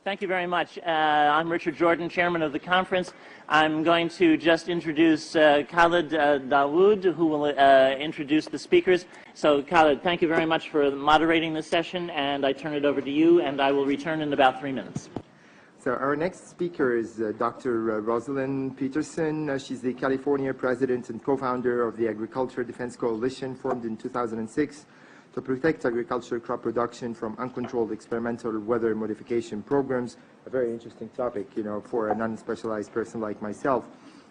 Thank you very much. I'm Richard Jordan, chairman of the conference. I'm going to just introduce Khalid Dawood, who will introduce the speakers. So, Khalid, thank you very much for moderating this session, and I turn it over to you, and I will return in about 3 minutes. So our next speaker is Dr. Rosalind Peterson. She's the California president and co-founder of the Agriculture Defense Coalition, formed in 2006 to protect agricultural crop production from uncontrolled experimental weather modification programs. A very interesting topic, you know, for a non-specialized person like myself.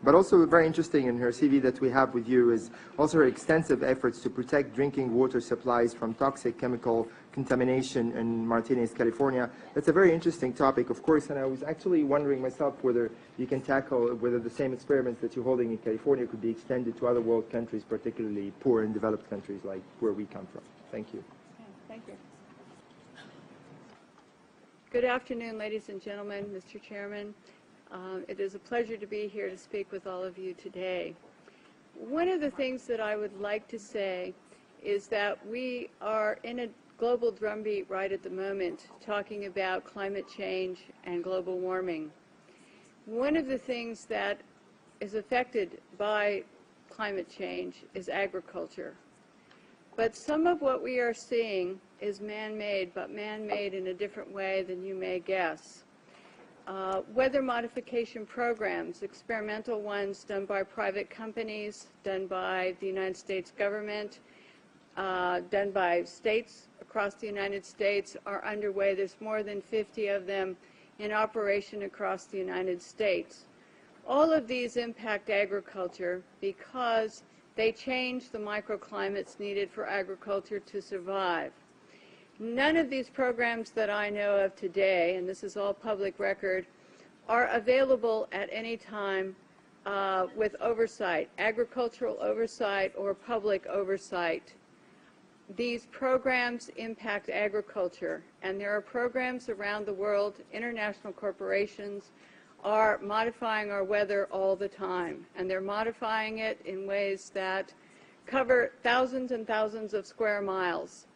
But also very interesting in her CV that we have with you is also her extensive efforts to protect drinking water supplies from toxic chemical contamination in Martinez, California. That's a very interesting topic, of course, and I was actually wondering myself whether you can tackle whether the same experiments that you're holding in California could be extended to other world countries, particularly poor and developed countries like where we come from. Thank you. Thank you. Good afternoon, ladies and gentlemen, Mr. Chairman. It is a pleasure to be here to speak with all of you today. One of the things that I would like to say is that we are in a global drumbeat right at the moment talking about climate change and global warming. One of the things that is affected by climate change is agriculture. But some of what we are seeing is man-made, but man-made in a different way than you may guess. Weather modification programs, experimental ones done by private companies, done by the United States government, done by states across the United States are underway. There's more than 50 of them in operation across the United States. All of these impact agriculture because they change the microclimates needed for agriculture to survive. None of these programs that I know of today, and this is all public record, are available at any time with oversight, agricultural oversight or public oversight. These programs impact agriculture, and there are programs around the world. International corporations are modifying our weather all the time, and they're modifying it in ways that cover thousands and thousands of square miles.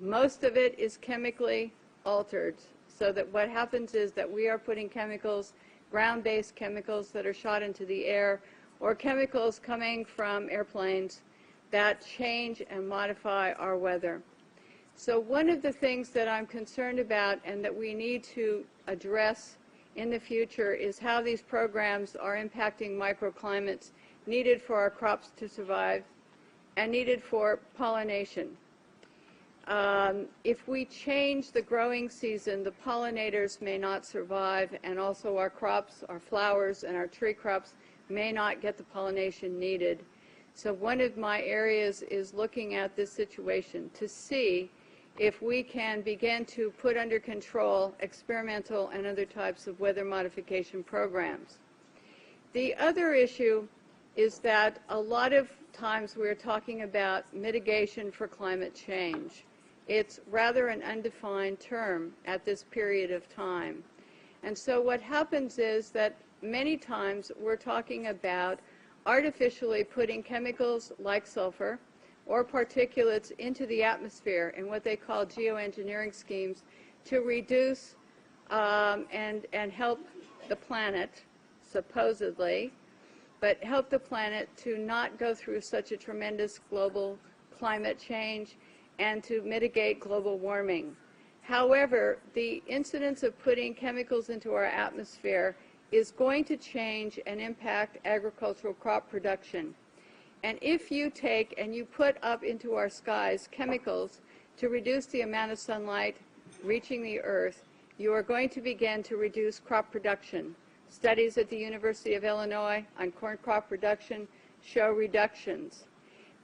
Most of it is chemically altered, so that what happens is that we are putting chemicals, ground-based chemicals that are shot into the air, or chemicals coming from airplanes that change and modify our weather. So one of the things that I'm concerned about and that we need to address in the future is how these programs are impacting microclimates needed for our crops to survive and needed for pollination. If we change the growing season, the pollinators may not survive, and also our crops, our flowers, and our tree crops may not get the pollination needed. So one of my areas is looking at this situation to see if we can begin to put under control experimental and other types of weather modification programs. The other issue is that a lot of times we're talking about mitigation for climate change. It's rather an undefined term at this period of time. And so what happens is that many times we're talking about artificially putting chemicals like sulfur or particulates into the atmosphere in what they call geoengineering schemes to reduce and help the planet, supposedly, but help the planet to not go through such a tremendous global climate change and to mitigate global warming. However, the incidence of putting chemicals into our atmosphere is going to change and impact agricultural crop production. And if you take and you put up into our skies chemicals to reduce the amount of sunlight reaching the earth, you are going to begin to reduce crop production. Studies at the University of Illinois on corn crop production show reductions.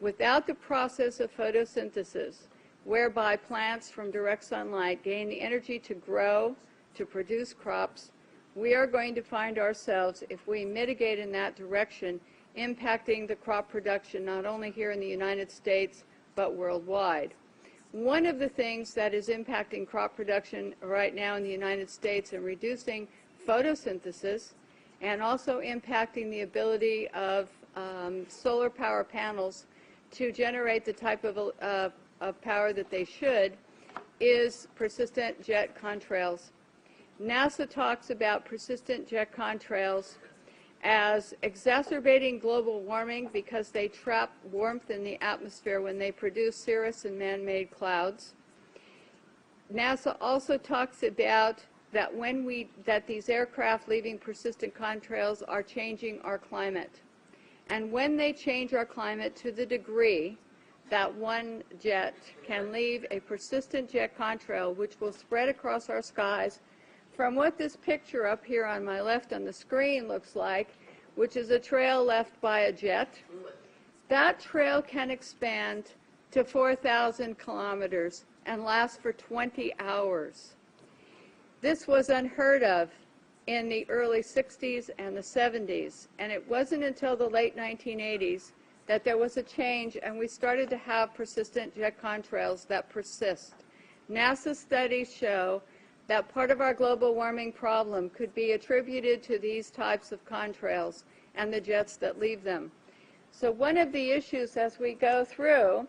Without the process of photosynthesis, whereby plants from direct sunlight gain the energy to grow, to produce crops, we are going to find ourselves, if we mitigate in that direction, impacting the crop production not only here in the United States, but worldwide. One of the things that is impacting crop production right now in the United States and reducing photosynthesis and also impacting the ability of solar power panels to generate the type of power that they should is persistent jet contrails. NASA talks about persistent jet contrails as exacerbating global warming because they trap warmth in the atmosphere when they produce cirrus and man-made clouds. NASA also talks about that that these aircraft leaving persistent contrails are changing our climate. And when they change our climate to the degree that one jet can leave a persistent jet contrail, which will spread across our skies from what this picture up here on my left on the screen looks like, which is a trail left by a jet, that trail can expand to 4,000 kilometers and last for 20 hours. This was unheard of in the early 60s and the 70s, and it wasn't until the late 1980s that there was a change and we started to have persistent jet contrails that persist. NASA studies show that part of our global warming problem could be attributed to these types of contrails and the jets that leave them. So one of the issues as we go through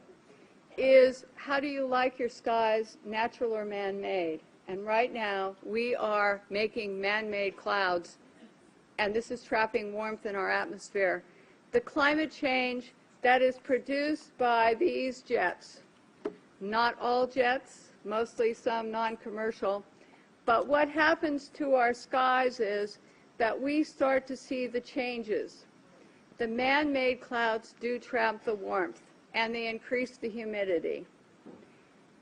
is, how do you like your skies, natural or man-made? And right now we are making man-made clouds, and this is trapping warmth in our atmosphere. The climate change that is produced by these jets, not all jets, mostly some non-commercial, but what happens to our skies is that we start to see the changes. The man-made clouds do trap the warmth, and they increase the humidity.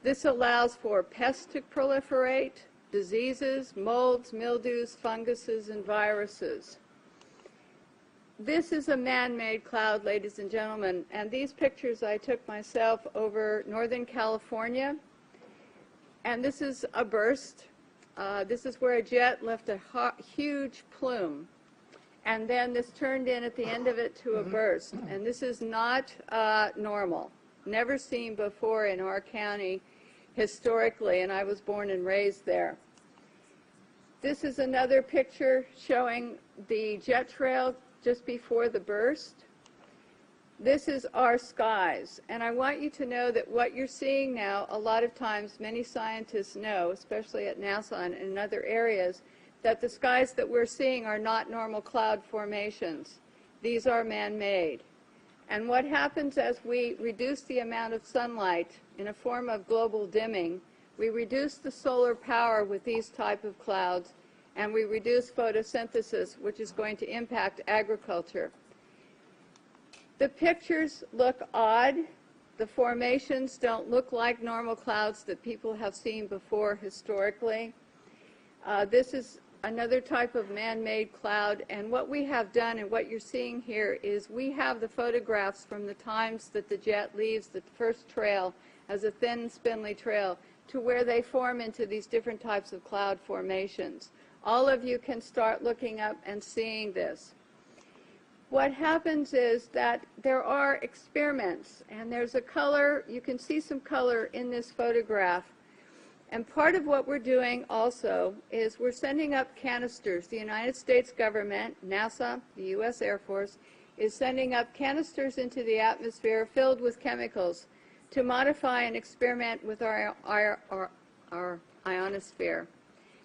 This allows for pests to proliferate, diseases, molds, mildews, funguses, and viruses. This is a man-made cloud, ladies and gentlemen, and these pictures I took myself over Northern California, and this is a burst. This is where a jet left a huge plume, and then this turned in at the end of it to a burst, and this is not normal, never seen before in our county historically, and I was born and raised there. This is another picture showing the jet trail just before the burst. This is our skies, and I want you to know that what you're seeing now, a lot of times many scientists know, especially at NASA and in other areas, that the skies that we're seeing are not normal cloud formations. These are man-made. And what happens as we reduce the amount of sunlight in a form of global dimming, we reduce the solar power with these type of clouds, and we reduce photosynthesis, which is going to impact agriculture. The pictures look odd. The formations don't look like normal clouds that people have seen before historically. This is another type of man-made cloud, and what we have done and what you're seeing here is we have the photographs from the times that the jet leaves the first trail as a thin, spindly trail to where they form into these different types of cloud formations. All of you can start looking up and seeing this. What happens is that there are experiments, and there's a color, you can see some color in this photograph. And part of what we're doing also is we're sending up canisters. The United States government, NASA, the U.S. Air Force, is sending up canisters into the atmosphere filled with chemicals to modify and experiment with our ionosphere.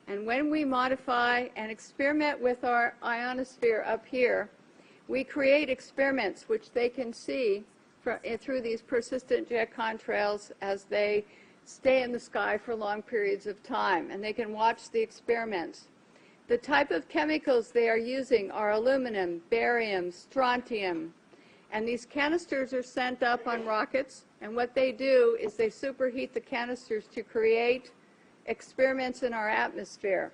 And when we modify and experiment with our ionosphere up here, we create experiments which they can see through these persistent jet contrails as they stay in the sky for long periods of time, and they can watch the experiments. The type of chemicals they are using are aluminum, barium, strontium, and these canisters are sent up on rockets, and what they do is they superheat the canisters to create experiments in our atmosphere.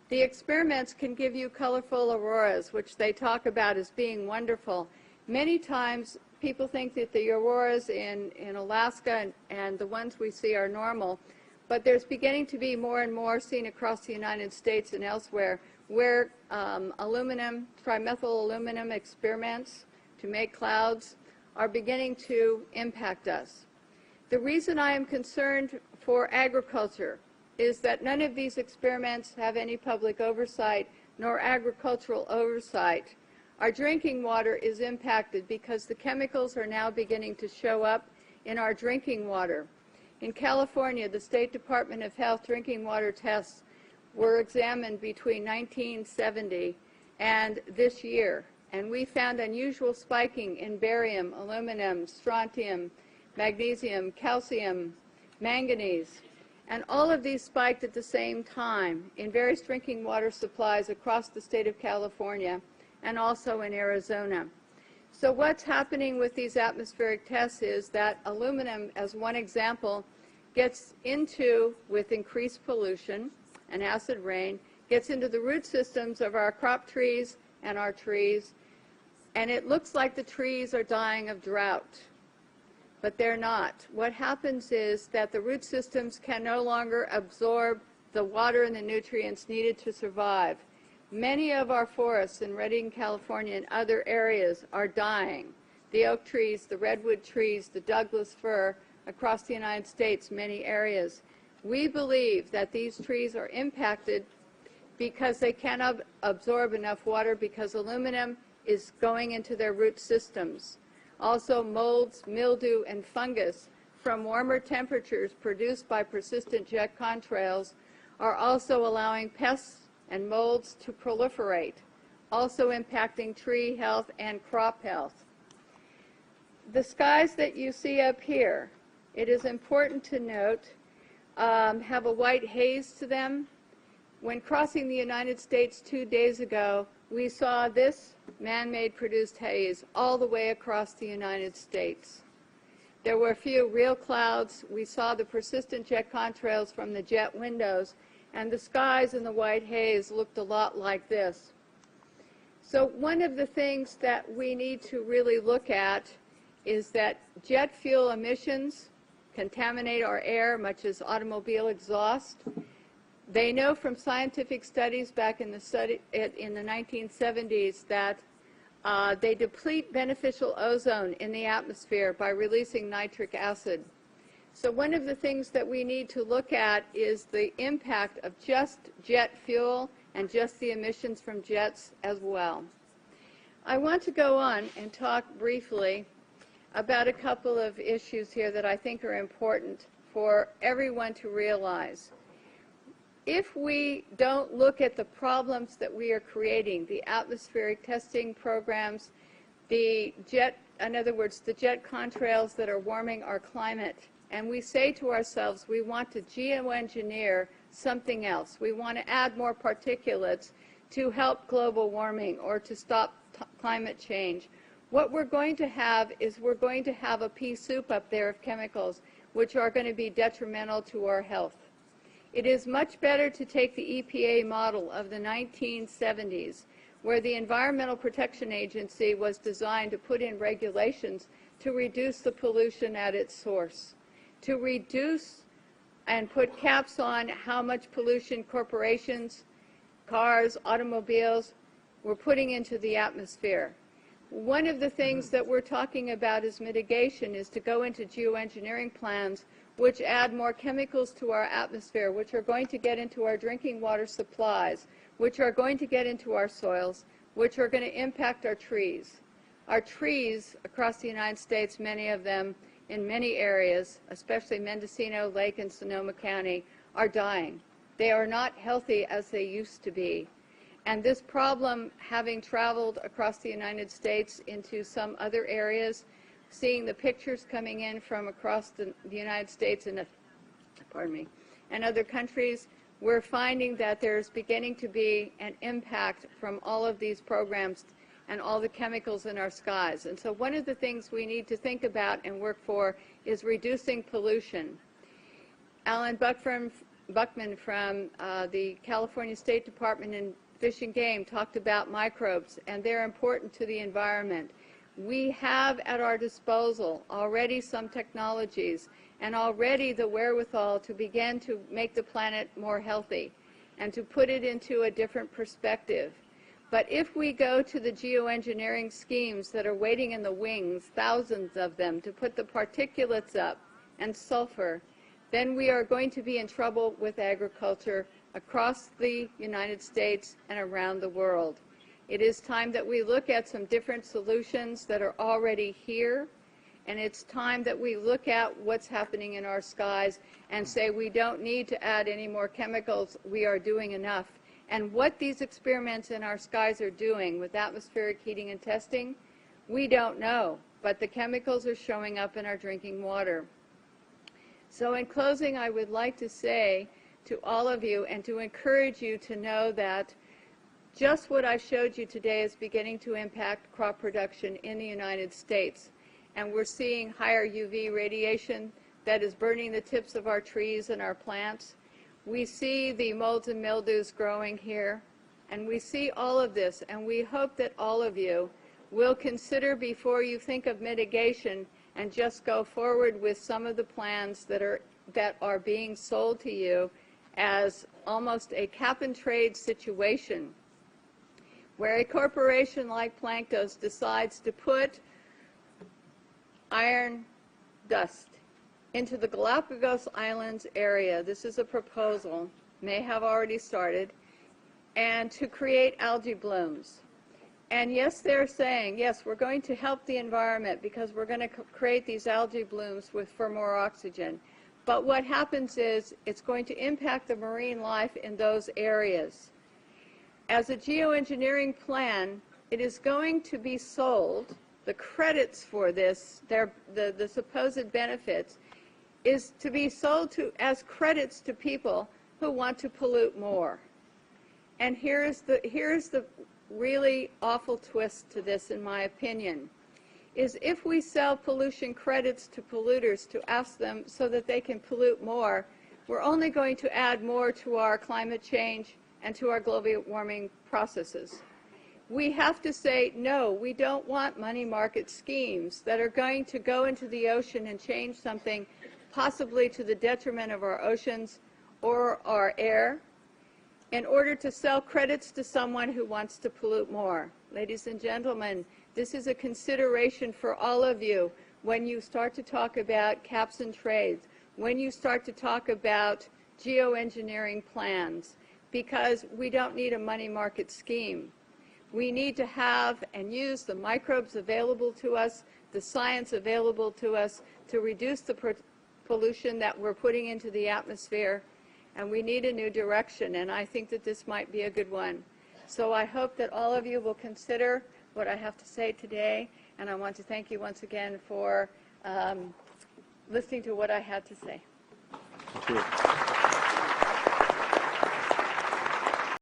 The experiments can give you colorful auroras, which they talk about as being wonderful. Many times people think that the auroras in Alaska and the ones we see are normal, but there's beginning to be more and more seen across the United States and elsewhere where aluminum, trimethyl aluminum experiments to make clouds are beginning to impact us. The reason I am concerned for agriculture is that none of these experiments have any public oversight nor agricultural oversight. Our drinking water is impacted because the chemicals are now beginning to show up in our drinking water. In California, the State Department of Health drinking water tests were examined between 1970 and this year, and we found unusual spiking in barium, aluminum, strontium, magnesium, calcium, manganese, and all of these spiked at the same time in various drinking water supplies across the state of California and also in Arizona. So what's happening with these atmospheric tests is that aluminum, as one example, gets into, with increased pollution and acid rain, gets into the root systems of our crop trees and our trees, and it looks like the trees are dying of drought. But they're not. What happens is that the root systems can no longer absorb the water and the nutrients needed to survive. Many of our forests in Redding, California and other areas are dying. The oak trees, the redwood trees, the Douglas fir across the United States, many areas. We believe that these trees are impacted because they cannot absorb enough water because aluminum is going into their root systems. Also, molds, mildew, and fungus from warmer temperatures produced by persistent jet contrails are also allowing pests and molds to proliferate, also impacting tree health and crop health. The skies that you see up here, it is important to note, have a white haze to them. When crossing the United States 2 days ago, we saw this man-made produced haze all the way across the United States. There were a few real clouds. We saw the persistent jet contrails from the jet windows, and the skies in the white haze looked a lot like this. So one of the things that we need to really look at is that jet fuel emissions contaminate our air, much as automobile exhaust. They know from scientific studies back in the 1970s that they deplete beneficial ozone in the atmosphere by releasing nitric acid. So one of the things that we need to look at is the impact of just jet fuel and just the emissions from jets as well. I want to go on and talk briefly about a couple of issues here that I think are important for everyone to realize. If we don't look at the problems that we are creating, the atmospheric testing programs, in other words, the jet contrails that are warming our climate, and we say to ourselves, we want to geoengineer something else. We want to add more particulates to help global warming or to stop climate change. What we're going to have is we're going to have a pea soup up there of chemicals which are going to be detrimental to our health. It is much better to take the EPA model of the 1970s, where the Environmental Protection Agency was designed to put in regulations to reduce the pollution at its source, to reduce and put caps on how much pollution corporations, cars, automobiles were putting into the atmosphere. One of the things that we're talking about as mitigation is to go into geoengineering plans which add more chemicals to our atmosphere, which are going to get into our drinking water supplies, which are going to get into our soils, which are going to impact our trees. Our trees across the United States, many of them in many areas, especially Mendocino, Lake, and Sonoma County, are dying. They are not healthy as they used to be. And this problem, having traveled across the United States into some other areas, seeing the pictures coming in from across the United States and other countries, we're finding that there's beginning to be an impact from all of these programs and all the chemicals in our skies. And so one of the things we need to think about and work for is reducing pollution. Alan Buckman from the California State Department in Fish and Game talked about microbes, and they're important to the environment. We have at our disposal already some technologies and already the wherewithal to begin to make the planet more healthy and to put it into a different perspective. But if we go to the geoengineering schemes that are waiting in the wings, thousands of them, to put the particulates up and sulfur, then we are going to be in trouble with agriculture across the United States and around the world. It is time that we look at some different solutions that are already here And it's time that we look at what's happening in our skies and say we don't need to add any more chemicals. We are doing enough. And what these experiments in our skies are doing with atmospheric heating and testing, we don't know. But the chemicals are showing up in our drinking water. So in closing, I would like to say to all of you and to encourage you to know that just what I showed you today is beginning to impact crop production in the United States. And we're seeing higher UV radiation that is burning the tips of our trees and our plants. We see the molds and mildews growing here. And we see all of this. And we hope that all of you will consider before you think of mitigation and just go forward with some of the plans that are being sold to you as almost a cap-and-trade situation, where a corporation like Planktos decides to put iron dust into the Galapagos Islands area. This is a proposal, may have already started, and to create algae blooms. And yes, they're saying, yes, we're going to help the environment because we're going to create these algae blooms for more oxygen. But what happens is it's going to impact the marine life in those areas. As a geoengineering plan, it is going to be sold, the credits for this, the supposed benefits, is to be sold as credits to people who want to pollute more. And here's the really awful twist to this, in my opinion, is if we sell pollution credits to polluters to ask them so that they can pollute more, we're only going to add more to our climate change and to our global warming processes. We have to say, no, we don't want money market schemes that are going to go into the ocean and change something possibly to the detriment of our oceans or our air, in order to sell credits to someone who wants to pollute more. Ladies and gentlemen, this is a consideration for all of you when you start to talk about caps and trades, when you start to talk about geoengineering plans, because we don't need a money market scheme. We need to have and use the microbes available to us, the science available to us to reduce the pollution that we're putting into the atmosphere. And we need a new direction, and I think that this might be a good one. So I hope that all of you will consider what I have to say today, and I want to thank you once again for listening to what I had to say. Thank you.